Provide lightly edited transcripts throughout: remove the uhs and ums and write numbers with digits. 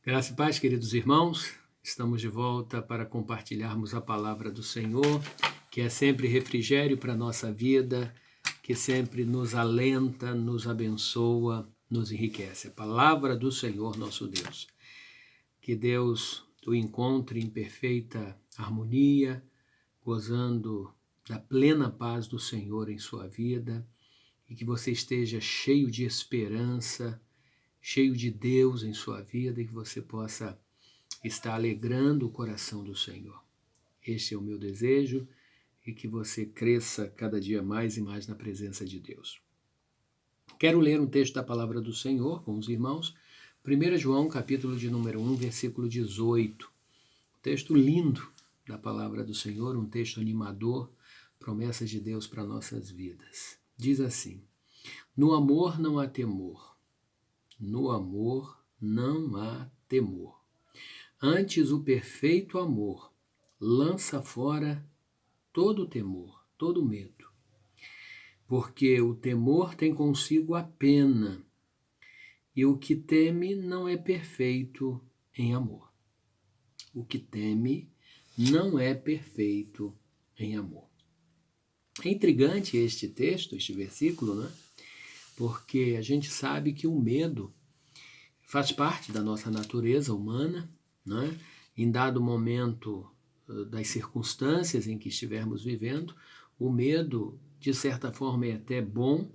Graça e paz, queridos irmãos, estamos de volta para compartilharmos a palavra do Senhor, que é sempre refrigério para a nossa vida, que sempre nos alenta, nos abençoa, nos enriquece. A palavra do Senhor, nosso Deus. Que Deus o encontre em perfeita harmonia, gozando da plena paz do Senhor em sua vida, e que você esteja cheio de esperança, cheio de Deus em sua vida, e que você possa estar alegrando o coração do Senhor. Este é o meu desejo, e que você cresça cada dia mais e mais na presença de Deus. Quero ler um texto da palavra do Senhor com os irmãos, 1 João, capítulo de número 1, versículo 18. Texto lindo da palavra do Senhor, um texto animador, promessas de Deus para nossas vidas. Diz assim: no amor não há temor, no amor não há temor. Antes, o perfeito amor lança fora todo temor, todo medo, porque o temor tem consigo a pena, e o que teme não é perfeito em amor. O que teme não é perfeito em amor. É intrigante este texto, este versículo, né? Porque a gente sabe que o medo faz parte da nossa natureza humana, né? Em dado momento das circunstâncias em que estivermos vivendo, o medo, de certa forma, é até bom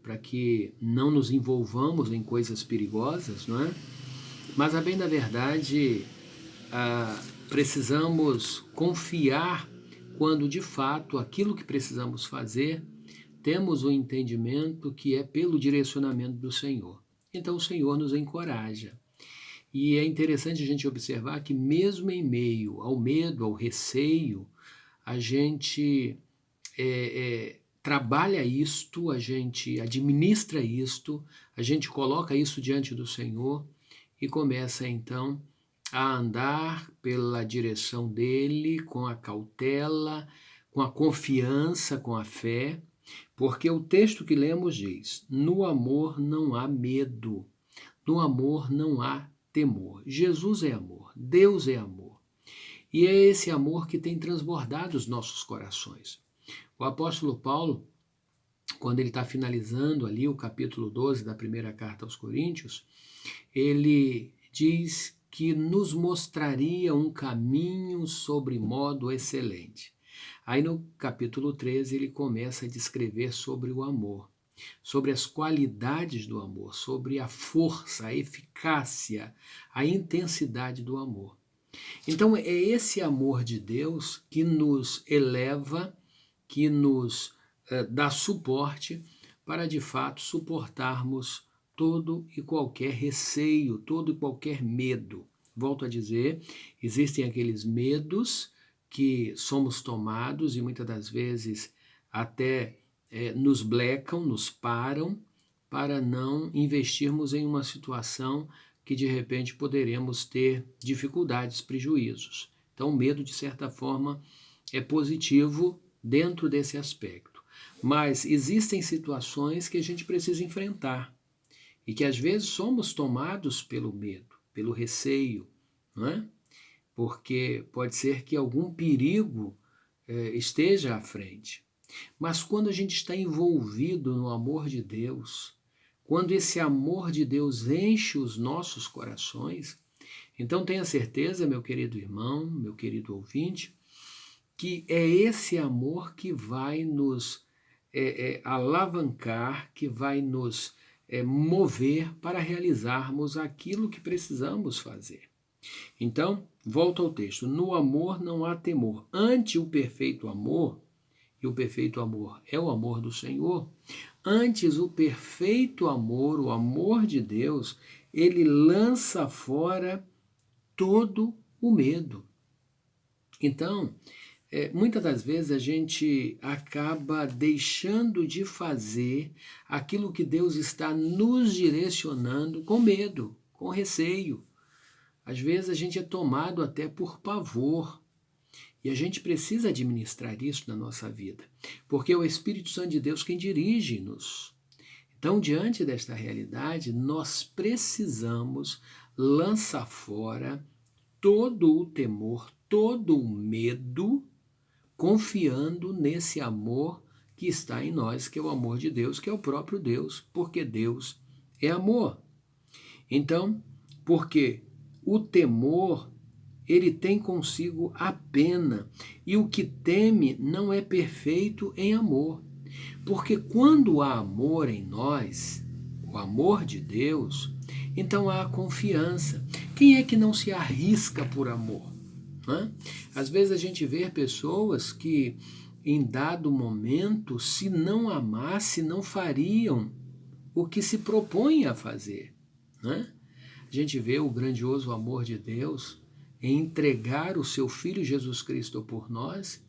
para que não nos envolvamos em coisas perigosas, não é? Mas, a bem da verdade, precisamos confiar quando, de fato, aquilo que precisamos fazer, temos o entendimento que é pelo direcionamento do Senhor. Então, o Senhor nos encoraja. E é interessante a gente observar que mesmo em meio ao medo, ao receio, a gente trabalha isto, a gente administra isto, a gente coloca isso diante do Senhor e começa então a andar pela direção dele com a cautela, com a confiança, com a fé, porque o texto que lemos diz: no amor não há medo, no amor não há temor. Jesus é amor, Deus é amor. E é esse amor que tem transbordado os nossos corações. O apóstolo Paulo, quando ele está finalizando ali o capítulo 12 da primeira carta aos Coríntios, ele diz que nos mostraria um caminho sobre modo excelente. Aí no capítulo 13 ele começa a descrever sobre o amor, sobre as qualidades do amor, sobre a força, a eficácia, a intensidade do amor. Então é esse amor de Deus que nos eleva, que nos dá suporte para de fato suportarmos todo e qualquer receio, todo e qualquer medo. Volto a dizer, existem aqueles medos que somos tomados e muitas das vezes até nos blecam, nos param, para não investirmos em uma situação que de repente poderemos ter dificuldades, prejuízos. Então, o medo, de certa forma, é positivo dentro desse aspecto. Mas existem situações que a gente precisa enfrentar e que às vezes somos tomados pelo medo, pelo receio, não é? Porque pode ser que algum perigo esteja à frente. Mas quando a gente está envolvido no amor de Deus, quando esse amor de Deus enche os nossos corações, então tenha certeza, meu querido irmão, meu querido ouvinte, que é esse amor que vai nos alavancar, que vai nos mover para realizarmos aquilo que precisamos fazer. Então, volto ao texto: no amor não há temor. Ante o perfeito amor, e o perfeito amor é o amor do Senhor, antes o perfeito amor, o amor de Deus, ele lança fora todo o medo. Então, muitas das vezes a gente acaba deixando de fazer aquilo que Deus está nos direcionando com medo, com receio. Às vezes a gente é tomado até por pavor. E a gente precisa administrar isso na nossa vida, porque é o Espírito Santo de Deus quem dirige-nos. Então, diante desta realidade, nós precisamos lança fora todo o temor, todo o medo, confiando nesse amor que está em nós, que é o amor de Deus, que é o próprio Deus, porque Deus é amor. Então, porque o temor, ele tem consigo a pena, e o que teme não é perfeito em amor. Porque quando há amor em nós, o amor de Deus, então há confiança. Quem é que não se arrisca por amor? Né? Às vezes a gente vê pessoas que, em dado momento, se não amasse, não fariam o que se propõem a fazer. Né? A gente vê o grandioso amor de Deus em entregar o seu Filho Jesus Cristo por nós,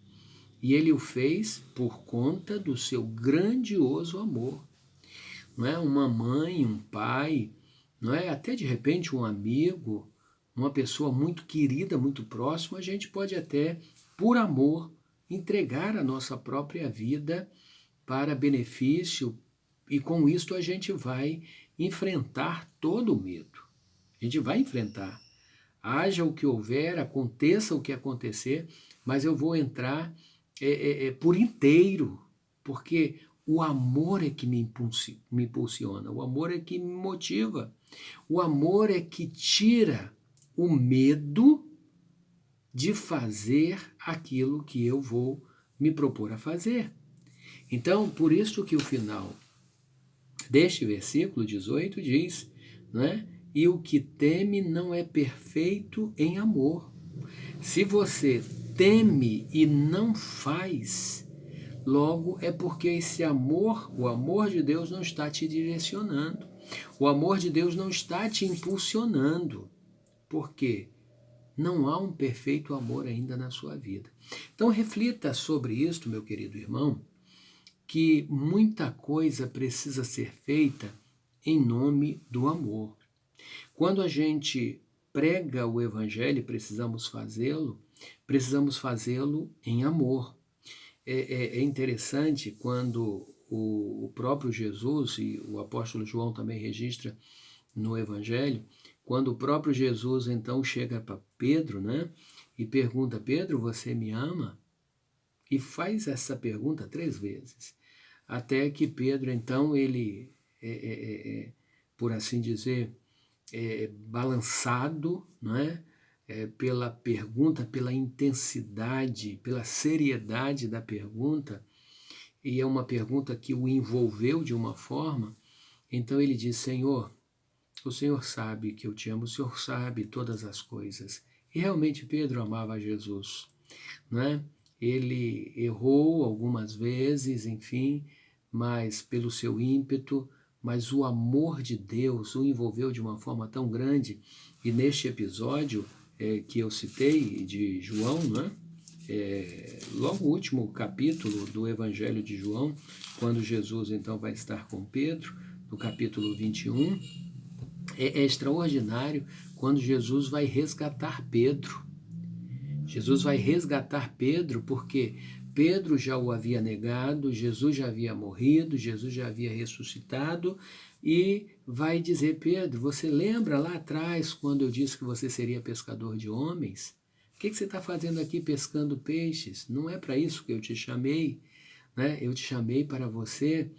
e ele o fez por conta do seu grandioso amor. Não é? Uma mãe, um pai, não é? Até de repente um amigo, uma pessoa muito querida, muito próxima, a gente pode até, por amor, entregar a nossa própria vida para benefício, e com isto a gente vai enfrentar todo o medo. A gente vai enfrentar. Haja o que houver, aconteça o que acontecer, mas eu vou entrar por inteiro, porque o amor é que me impulsiona, o amor é que me motiva, o amor é que tira o medo de fazer aquilo que eu vou me propor a fazer. Então, por isso que o final deste versículo 18 diz, né? E o que teme não é perfeito em amor. Se você teme e não faz, logo é porque esse amor, o amor de Deus não está te direcionando. O amor de Deus não está te impulsionando. Por quê? Não há um perfeito amor ainda na sua vida. Então reflita sobre isto, meu querido irmão, que muita coisa precisa ser feita em nome do amor. Quando a gente prega o Evangelho, precisamos fazê-lo em amor. É interessante quando o próprio Jesus, e o apóstolo João também registra no Evangelho, quando o próprio Jesus então chega para Pedro, né, e pergunta: Pedro, você me ama? E faz essa pergunta 3 vezes, até que Pedro então ele, por assim dizer, balançado, não é? Pela pergunta, pela intensidade, pela seriedade da pergunta, e é uma pergunta que o envolveu de uma forma, então ele diz: Senhor, o Senhor sabe que eu te amo, o Senhor sabe todas as coisas. E realmente Pedro amava Jesus, né? Ele errou algumas vezes, enfim, mas pelo seu ímpeto, mas o amor de Deus o envolveu de uma forma tão grande. E neste episódio que eu citei de João, né? Logo o último capítulo do Evangelho de João, quando Jesus então vai estar com Pedro, no capítulo 21, é extraordinário quando Jesus vai resgatar Pedro. Jesus vai resgatar Pedro porque Pedro já o havia negado, Jesus já havia morrido, Jesus já havia ressuscitado, e vai dizer: Pedro, você lembra lá atrás quando eu disse que você seria pescador de homens? O que você está fazendo aqui pescando peixes? Não é para isso que eu te chamei, né? Eu te chamei para você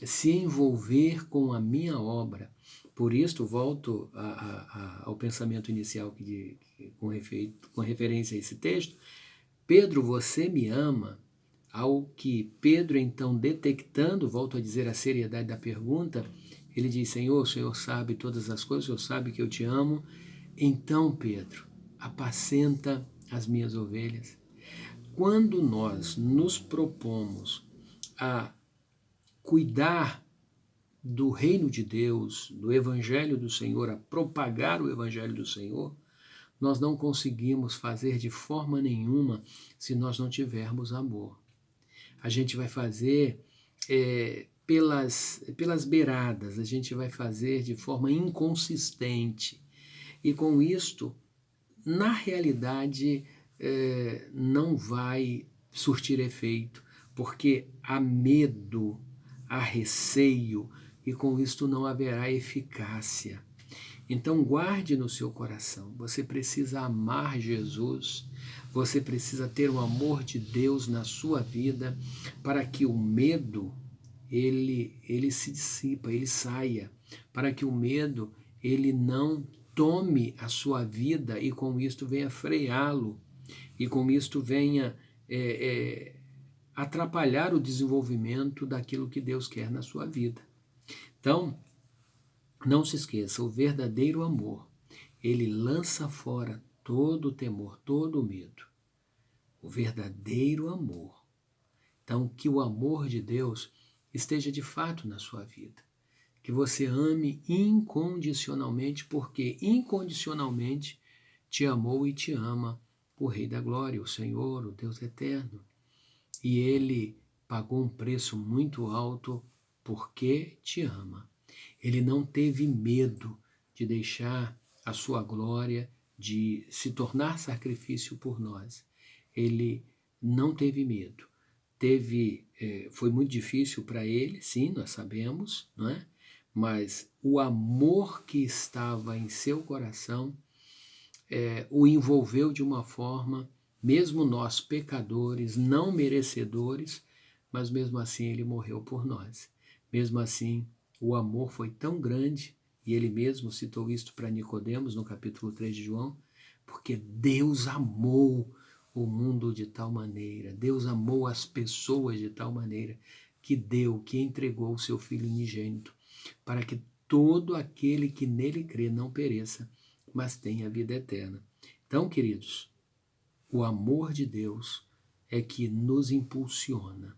se envolver com a minha obra. Por isso, volto ao pensamento inicial com referência a esse texto. Pedro, você me ama? Ao que Pedro, então, detectando, volto a dizer a seriedade da pergunta, ele diz: Senhor, o Senhor sabe todas as coisas, o Senhor sabe que eu te amo. Então, Pedro, apacenta as minhas ovelhas. Quando nós nos propomos a cuidar do reino de Deus, do Evangelho do Senhor, a propagar o Evangelho do Senhor, nós não conseguimos fazer de forma nenhuma se nós não tivermos amor. A gente vai fazer pelas beiradas, a gente vai fazer de forma inconsistente. E com isto, na realidade, não vai surtir efeito, porque há medo, há receio, e com isto não haverá eficácia. Então guarde no seu coração, você precisa amar Jesus, você precisa ter o amor de Deus na sua vida para que o medo ele se dissipa, ele saia, para que o medo ele não tome a sua vida e com isto venha freá-lo e com isto venha atrapalhar o desenvolvimento daquilo que Deus quer na sua vida. Então, não se esqueça, o verdadeiro amor, ele lança fora todo o temor, todo o medo. O verdadeiro amor. Então, que o amor de Deus esteja de fato na sua vida. Que você ame incondicionalmente, porque incondicionalmente te amou e te ama o Rei da Glória, o Senhor, o Deus eterno. E Ele pagou um preço muito alto porque te ama. Ele não teve medo de deixar a sua glória, de se tornar sacrifício por nós. Ele não teve medo. Foi muito difícil para ele, sim, nós sabemos, não é? Mas o amor que estava em seu coração o envolveu de uma forma, mesmo nós pecadores, não merecedores, mas mesmo assim ele morreu por nós. Mesmo assim, o amor foi tão grande, e ele mesmo citou isto para Nicodemos no capítulo 3 de João, porque Deus amou o mundo de tal maneira, Deus amou as pessoas de tal maneira, que entregou o seu Filho unigênito, para que todo aquele que nele crê não pereça, mas tenha a vida eterna. Então, queridos, o amor de Deus é que nos impulsiona.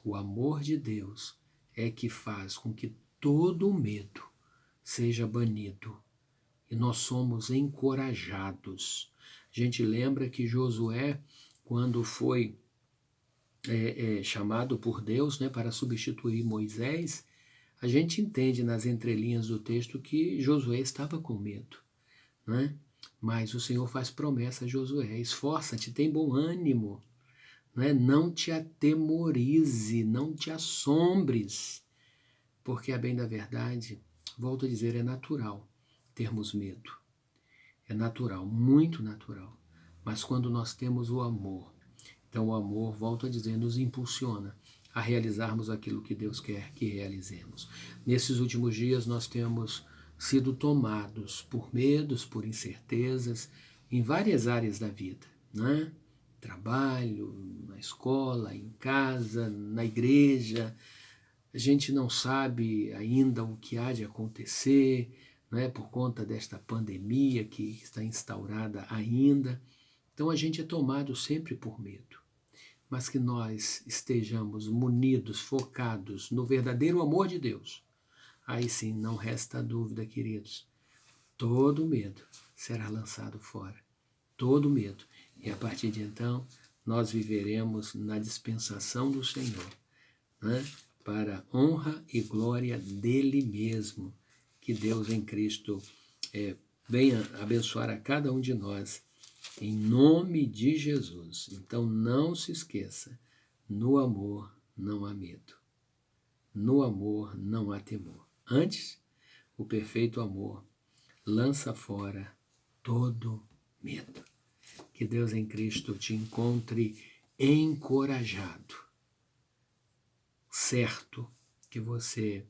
O amor de Deus é que faz com que todo o medo seja banido. E nós somos encorajados. A gente lembra que Josué, quando foi chamado por Deus, né, para substituir Moisés, a gente entende nas entrelinhas do texto que Josué estava com medo, né? Mas o Senhor faz promessa a Josué: esforça-te, tem bom ânimo, né? Não te atemorize, não te assombres, porque a bem da verdade, volto a dizer, é natural termos medo. É natural, muito natural. Mas quando nós temos o amor, então o amor, volto a dizer, nos impulsiona a realizarmos aquilo que Deus quer que realizemos. Nesses últimos dias nós temos sido tomados por medos, por incertezas, em várias áreas da vida, né? Trabalho, na escola, em casa, na igreja. A gente não sabe ainda o que há de acontecer, né, por conta desta pandemia que está instaurada ainda. Então a gente é tomado sempre por medo. Mas que nós estejamos munidos, focados no verdadeiro amor de Deus. Aí sim, não resta dúvida, queridos. Todo medo será lançado fora. Todo medo. E a partir de então, nós viveremos na dispensação do Senhor, né? Para honra e glória dele mesmo. Que Deus em Cristo venha abençoar a cada um de nós, em nome de Jesus. Então não se esqueça, no amor não há medo. No amor não há temor. Antes, o perfeito amor lança fora todo medo. Que Deus em Cristo te encontre encorajado, certo que você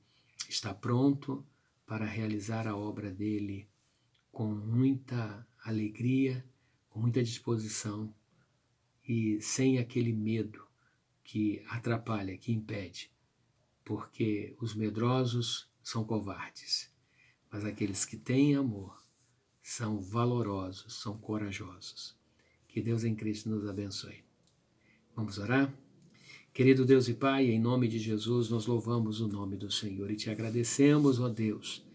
está pronto para realizar a obra dele com muita alegria, com muita disposição e sem aquele medo que atrapalha, que impede, porque os medrosos são covardes, mas aqueles que têm amor são valorosos, são corajosos. Que Deus em Cristo nos abençoe. Vamos orar? Querido Deus e Pai, em nome de Jesus, nós louvamos o nome do Senhor e te agradecemos, ó Deus,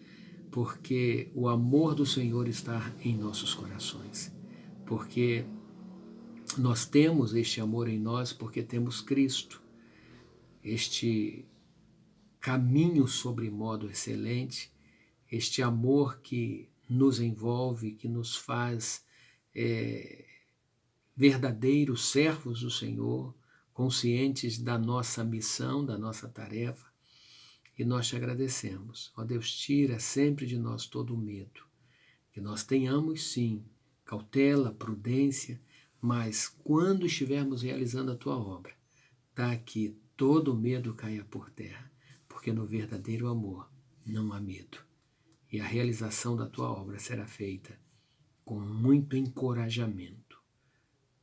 porque o amor do Senhor está em nossos corações, porque nós temos este amor em nós, porque temos Cristo, este caminho sobre modo excelente, este amor que nos envolve, que nos faz verdadeiros servos do Senhor, conscientes da nossa missão, da nossa tarefa, e nós te agradecemos. Ó Deus, tira sempre de nós todo o medo. Que nós tenhamos, sim, cautela, prudência, mas quando estivermos realizando a tua obra, que todo medo caia por terra, porque no verdadeiro amor não há medo. E a realização da tua obra será feita com muito encorajamento,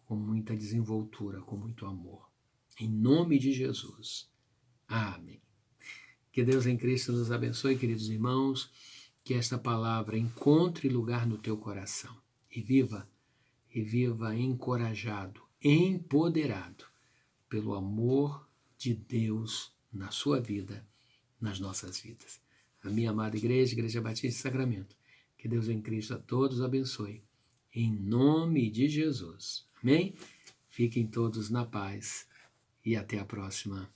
com muita desenvoltura, com muito amor. Em nome de Jesus. Amém. Que Deus em Cristo nos abençoe, queridos irmãos, que esta palavra encontre lugar no teu coração e viva encorajado, empoderado pelo amor de Deus na sua vida, nas nossas vidas. A minha amada igreja, Igreja Batista Sacramento, que Deus em Cristo a todos abençoe, em nome de Jesus. Amém? Fiquem todos na paz e até o próximo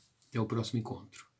encontro.